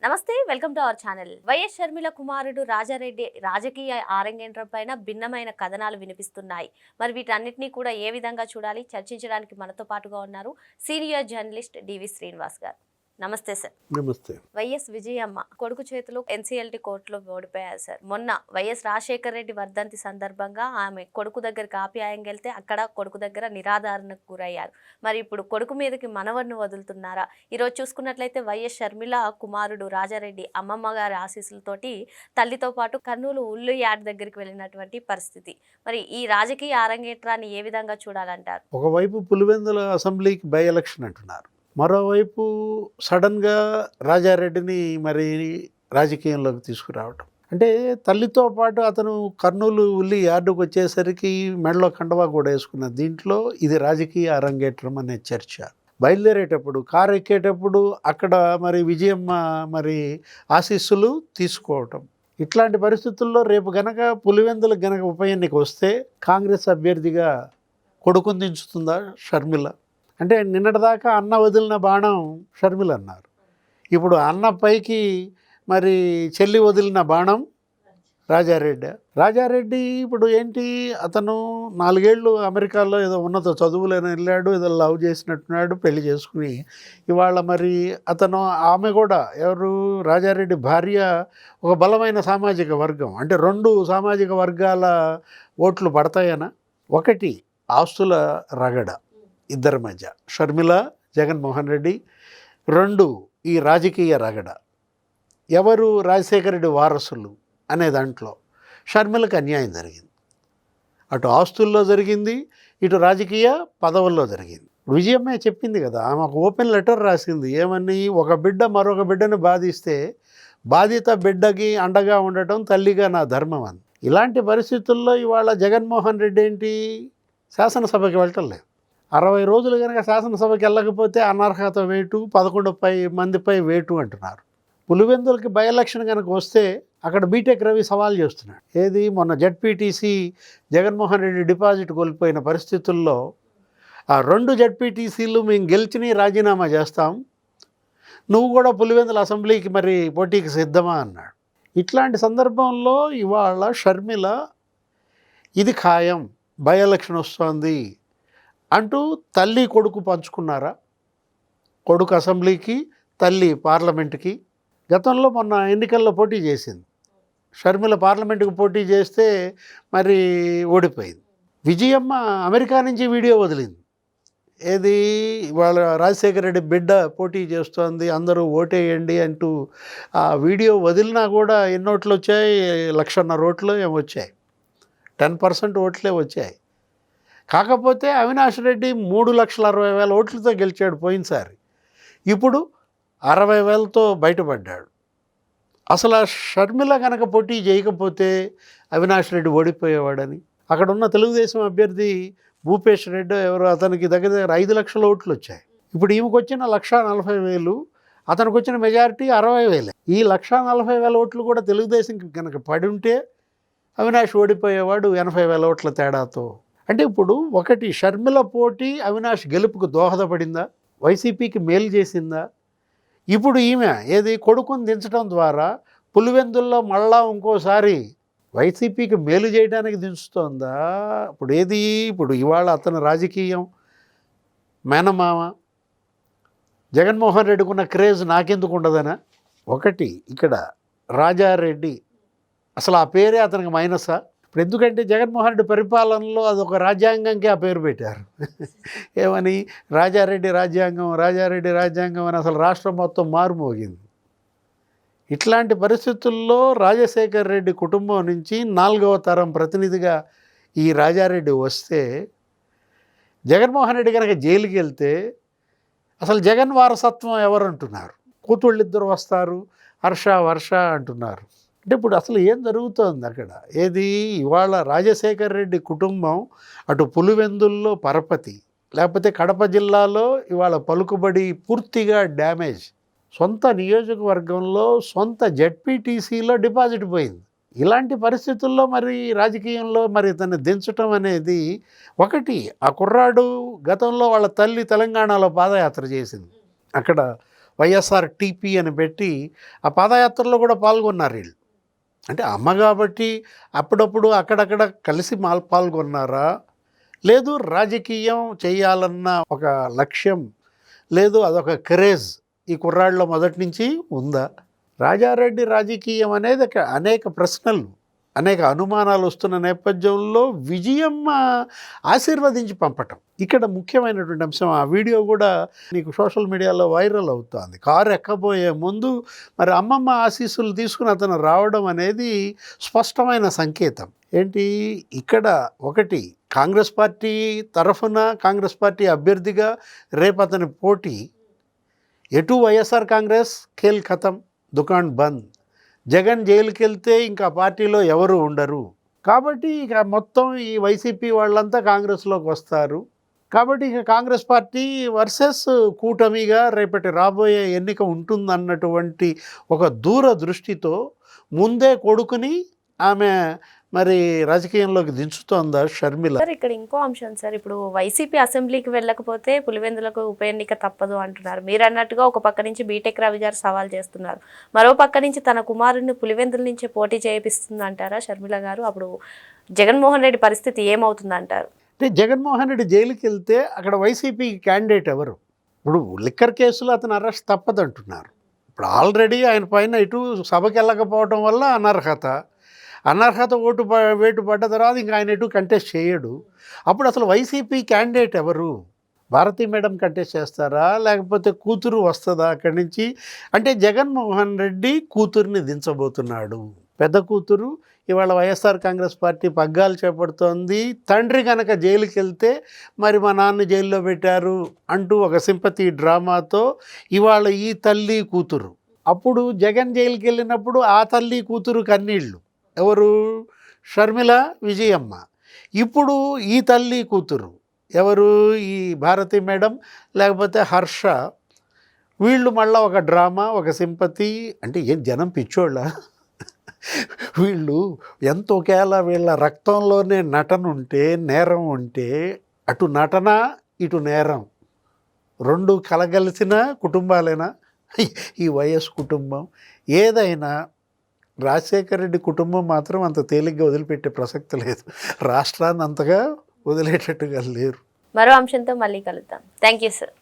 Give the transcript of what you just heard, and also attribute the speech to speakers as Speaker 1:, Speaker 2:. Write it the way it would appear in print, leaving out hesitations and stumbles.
Speaker 1: నమస్తే, welcome to our channel. YS Sharmila కుమారుడు రాజారెడ్డి రాజకీయ ఆరంగేట్రం పైన భిన్నమైన కథనాలు వినిపిస్తున్నాయి. మరి వీటన్నిటినీ కూడా ఏ విధంగా చూడాలి చర్చించడానికి మనతో పాటుగా ఉన్నారు సీనియర్ జర్నలిస్ట్ డివి శ్రీనివాస్ గారు. నమస్తే సార్.
Speaker 2: నమస్తే.
Speaker 1: వైఎస్ విజయమ్మ కొడుకు చేతిలో ఎన్సీఎల్టీ కోర్టులో ఓడిపోయారు సార్. మొన్న వైఎస్ రాజశేఖర రెడ్డి వర్ధంతి సందర్భంగా ఆమె కొడుకు దగ్గరికి ఆప్యాయంగా వెళ్తే అక్కడ కొడుకు దగ్గర నిరాధారణకు గురయ్యారు. మరి ఇప్పుడు కొడుకు మీదకి మనవడిని వదులుతున్నారా? ఈరోజు చూసుకున్నట్లయితే వైఎస్ షర్మిల కుమారుడు రాజారెడ్డి అమ్మమ్మ గారి ఆశీస్సులతోటి తల్లితో పాటు కర్నూలు ఉల్లు యాడ్ దగ్గరికి వెళ్ళినటువంటి పరిస్థితి. మరి ఈ రాజకీయ అరంగేట్రాన్ని ఏ విధంగా చూడాలంటారు?
Speaker 2: ఒకవైపు పులివెందుల అసెంబ్లీకి బై ఎలక్షన్ అంటున్నారు, మరోవైపు సడన్గా రాజారెడ్డిని మరి రాజకీయంలోకి తీసుకురావటం అంటే తల్లితో పాటు అతను కర్నూలు ఉల్లి యార్డుకు వచ్చేసరికి మెడలో కండవా కూడా వేసుకున్న దీంట్లో ఇది రాజకీయ అరంగేట్రం అనే చర్చ. బయలుదేరేటప్పుడు కారు ఎక్కేటప్పుడు అక్కడ మరి విజయమ్మ మరి ఆశీస్సులు తీసుకోవటం. ఇట్లాంటి పరిస్థితుల్లో రేపు గనక పులివెందులు గనక ఉప ఎన్నిక వస్తే కాంగ్రెస్ అభ్యర్థిగా కొడుకుని దించుతుందా షర్మిల? అంటే నిన్నటిదాకా అన్న వదిలిన బాణం షర్మిల అన్నారు, ఇప్పుడు అన్న పైకి మరి చెల్లి వదిలిన బాణం రాజారెడ్డి ఇప్పుడు ఏంటి, అతను 4 ఏళ్ళు అమెరికాలో ఏదో ఉన్నత చదువులను వెళ్ళాడు, ఏదో లవ్ చేసినట్టున్నాడు, పెళ్లి చేసుకుని ఇవాళ మరి అతను ఆమె కూడా ఎవరు రాజారెడ్డి భార్య ఒక బలమైన సామాజిక వర్గం. అంటే 2 సామాజిక వర్గాల ఓట్లు పడతాయనా? ఒకటి ఆస్తుల రగడ ఇద్దరి మధ్య, షర్మిల జగన్మోహన్ రెడ్డి. 2 ఈ రాజకీయ రగడ, ఎవరు రాజశేఖర రెడ్డి వారసులు అనే దాంట్లో షర్మిలకు అన్యాయం జరిగింది. అటు ఆస్తుల్లో జరిగింది, ఇటు రాజకీయ పదవుల్లో జరిగింది. విజయమ్మే చెప్పింది కదా, ఆమె ఒక ఓపెన్ లెటర్ రాసింది, ఏమని, ఒక బిడ్డ మరొక బిడ్డను బాధిస్తే బాధిత బిడ్డకి అండగా ఉండటం తల్లిగా నా ధర్మం అని. ఇలాంటి పరిస్థితుల్లో ఇవాళ జగన్మోహన్ రెడ్డి ఏంటి, శాసనసభకి వెళ్ళటం లేదు. 60 రోజులు కనుక శాసనసభకి వెళ్ళకపోతే అనర్హత వేటు, 11 మందిపై వేటు అంటున్నారు. పులివెందులకి బై ఎలక్షన్ కనుక వస్తే అక్కడ బీటెక్ రవి సవాల్ చేస్తున్నాడు. ఏది, మొన్న జెడ్పీటీసీ జగన్మోహన్ రెడ్డి డిపాజిట్ కోల్పోయిన పరిస్థితుల్లో ఆ 2 జెడ్పీటీసీలు మేము గెలిచిని రాజీనామా చేస్తాం, నువ్వు కూడా పులివెందుల అసెంబ్లీకి మరి పోటీకి సిద్ధమా అన్నాడు. ఇట్లాంటి సందర్భంలో ఇవాళ షర్మిల ఇది ఖాయం, బై ఎలక్షన్ వస్తుంది అంటూ తల్లి కొడుకు పంచుకున్నారా? కొడుకు అసెంబ్లీకి, తల్లి పార్లమెంటుకి. గతంలో మొన్న ఎన్నికల్లో పోటీ చేసింది షర్మిల, పార్లమెంటుకు పోటీ చేస్తే మరి ఓడిపోయింది. విజయమ్మ అమెరికా నుంచి వీడియో వదిలింది, ఏది, వాళ్ళ రాజశేఖర రెడ్డి బిడ్డ పోటీ చేస్తోంది, అందరూ ఓటేయండి అంటూ. ఆ వీడియో వదిలినా కూడా ఎన్ని ఓట్లు వచ్చాయి, 1,50,000 ఓట్లు ఏమో వచ్చాయి, 10% ఓట్లే వచ్చాయి. కాకపోతే అవినాష్ రెడ్డి 3,60,000 ఓట్లతో గెలిచాడు పోయినసారి, ఇప్పుడు 60,000తో బయటపడ్డాడు. అసలు ఆ షర్మిల కనుక పోటీ చేయకపోతే అవినాష్ రెడ్డి ఓడిపోయేవాడని. అక్కడ ఉన్న తెలుగుదేశం అభ్యర్థి భూపేష్ రెడ్డి ఎవరు, అతనికి దగ్గర 5 లక్షల ఓట్లు వచ్చాయి. ఇప్పుడు ఈమెకు వచ్చిన 1,40,000, అతనికి వచ్చిన మెజారిటీ 60,000. ఈ 1,40,000 ఓట్లు కూడా తెలుగుదేశంకి కనుక పడి ఉంటే అవినాష్ ఓడిపోయేవాడు 80,000 ఓట్ల తేడాతో. అంటే ఇప్పుడు ఒకటి, షర్మిల పోటీ అవినాష్ గెలుపుకు దోహదపడిందా, వైసీపీకి మేలు చేసిందా? ఇప్పుడు ఈమె ఏది, కొడుకుని దించడం ద్వారా పులివెందుల్లో మళ్ళా ఇంకోసారి వైసీపీకి మేలు చేయడానికి దించుతోందా? ఇప్పుడు ఏది, ఇప్పుడు ఇవాళ అతను రాజకీయం మేనమామ జగన్మోహన్ రెడ్డికి ఉన్న క్రేజ్ నాకెందుకు ఉండదనా? ఒకటి ఇక్కడ రాజారెడ్డి, అసలు ఆ పేరే అతనికి మైనసా? ఇప్పుడు ఎందుకంటే జగన్మోహన్ రెడ్డి పరిపాలనలో అదొక రాజ్యాంగంకి ఆ పేరు పెట్టారు, ఏమని, రాజారెడ్డి రాజ్యాంగం అని అసలు రాష్ట్రం మొత్తం మారుమోగింది. ఇట్లాంటి పరిస్థితుల్లో రాజశేఖర్ రెడ్డి కుటుంబం నుంచి 4వ తరం ప్రతినిధిగా ఈ రాజారెడ్డి వస్తే, జగన్మోహన్ రెడ్డి కనుక జైలుకి వెళ్తే అసలు జగన్ వారసత్వం ఎవరు అంటున్నారు, కూతుళ్ళిద్దరు వస్తారు, వర్ష అంటున్నారు. అంటే ఇప్పుడు అసలు ఏం జరుగుతోంది అక్కడ? ఏది, ఇవాళ రాజశేఖర్ రెడ్డి కుటుంబం అటు పులివెందుల్లో పరపతి, లేకపోతే కడప జిల్లాలో ఇవాళ పలుకుబడి పూర్తిగా డ్యామేజ్. సొంత నియోజకవర్గంలో సొంత జెడ్పీటీసీలో డిపాజిట్ పోయింది. ఇలాంటి పరిస్థితుల్లో మరి రాజకీయంలో మరి తను దించటం అనేది ఒకటి. ఆ కుర్రాడు గతంలో వాళ్ళ తల్లి తెలంగాణలో పాదయాత్ర చేసింది, అక్కడ వైఎస్ఆర్ టీపీ అని పెట్టి ఆ పాదయాత్రలో కూడా పాల్గొన్నారు వీళ్ళు. అంటే అమ్మ కాబట్టి అప్పుడప్పుడు అక్కడక్కడ కలిసి పాల్గొన్నారా, లేదు రాజకీయం చేయాలన్న ఒక లక్ష్యం, లేదు అదొక క్రేజ్ ఈ కుర్రాళ్ళలో మొదటి నుంచి ఉందా? రాజారెడ్డి రాజకీయం అనేది అనేక ప్రశ్నలు, అనేక అనుమానాలు వస్తున్న నేపథ్యంలో విజయమ్మ ఆశీర్వదించి పంపటం ఇక్కడ ముఖ్యమైనటువంటి అంశం. ఆ వీడియో కూడా నీకు సోషల్ మీడియాలో వైరల్ అవుతుంది. కారు ఎక్కబోయే ముందు మరి అమ్మమ్మ ఆశీస్సులు తీసుకుని అతను రావడం అనేది స్పష్టమైన సంకేతం. ఏంటి ఇక్కడ ఒకటి, కాంగ్రెస్ పార్టీ తరఫున కాంగ్రెస్ పార్టీ అభ్యర్థిగా రేపు అతని పోటీ, ఎటు వైఎస్ఆర్ కాంగ్రెస్ ఖేల్ ఖతం, దుకాన్ బంద్. జగన్ జైలుకి వెళ్తే ఇంకా పార్టీలో ఎవరు ఉండరు కాబట్టి ఇక మొత్తం ఈ వైసీపీ వాళ్ళంతా కాంగ్రెస్లోకి వస్తారు. కాబట్టి ఇక కాంగ్రెస్ పార్టీ వర్సెస్ కూటమిగా రేపటి రాబోయే ఎన్నిక ఉంటుందన్నటువంటి ఒక దూరదృష్టితో ముందే కొడుకుని ఆమె మరి రాజకీయంలోకి దించుతోందా షర్మిల?
Speaker 1: సార్ ఇక్కడ ఇంకో అంశం సార్, ఇప్పుడు వైసీపీ అసెంబ్లీకి వెళ్ళకపోతే పులివెందులకు ఉప ఎన్నిక తప్పదు అంటున్నారు. మీరు అన్నట్టుగా ఒక పక్క నుంచి బీటెక్ రవి గారు సవాల్ చేస్తున్నారు, మరో పక్క నుంచి తన కుమారుడిని పులివెందుల నుంచి పోటీ చేయిస్తుంది అంటారా షర్మిల గారు? అప్పుడు జగన్మోహన్ రెడ్డి పరిస్థితి ఏమవుతుందంటారు?
Speaker 2: అంటే జగన్మోహన్ రెడ్డి జైలుకి వెళ్తే అక్కడ వైసీపీ క్యాండిడేట్ ఎవరు? ఇప్పుడు లిక్కర్ కేసులో అతను అరెస్ట్ తప్పదంటున్నారు. ఇప్పుడు ఆల్రెడీ ఆయన పైన ఇటు సభకి వెళ్ళకపోవడం వల్ల అనర్హత వేటు పడ్డ తర్వాత ఇంకా ఆయన ఎటు కంటెస్ట్ చేయడు. అప్పుడు అసలు వైసీపీ క్యాండిడేట్ ఎవరు? భారతీ మేడం కంటెస్ట్ చేస్తారా, లేకపోతే కూతురు వస్తుందా అక్కడి నుంచి? అంటే జగన్మోహన్ రెడ్డి కూతుర్ని దించబోతున్నాడు. పెద్ద కూతురు ఇవాళ వైఎస్ఆర్ కాంగ్రెస్ పార్టీ పగ్గాలు చేపడుతోంది. తండ్రి కనుక జైలుకి వెళ్తే మరి మా నాన్న జైల్లో పెట్టారు అంటూ ఒక సింపతి డ్రామాతో ఇవాళ ఈ తల్లి కూతురు, అప్పుడు జగన్ జైలుకి వెళ్ళినప్పుడు ఆ తల్లి కూతురు కన్నీళ్ళు ఎవరు? షర్మిల, విజయమ్మ. ఇప్పుడు ఈ తల్లి కూతురు ఎవరు? ఈ భారతి మేడం లేకపోతే హర్ష. వీళ్ళు మళ్ళీ ఒక డ్రామా, ఒక సింపతి. అంటే ఏం జనం పిచ్చోళ్ళ? వీళ్ళు ఎంత ఒకేలా వీళ్ళ రక్తంలోనే నటన ఉంటే, నేరం ఉంటే, అటు నటన ఇటు నేరం రెండు కలగలిసిన కుటుంబాలేనా ఈ వైఎస్ కుటుంబం? ఏదైనా రాజశేఖర రెడ్డి కుటుంబం మాత్రం అంత తేలిగ్గా వదిలిపెట్టే ప్రసక్తి లేదు. రాష్ట్రాన్ని అంతగా వదిలేటట్టుగా లేరు.
Speaker 1: మరో అంశంతో మళ్ళీ కలుద్దాం. Thank you sir.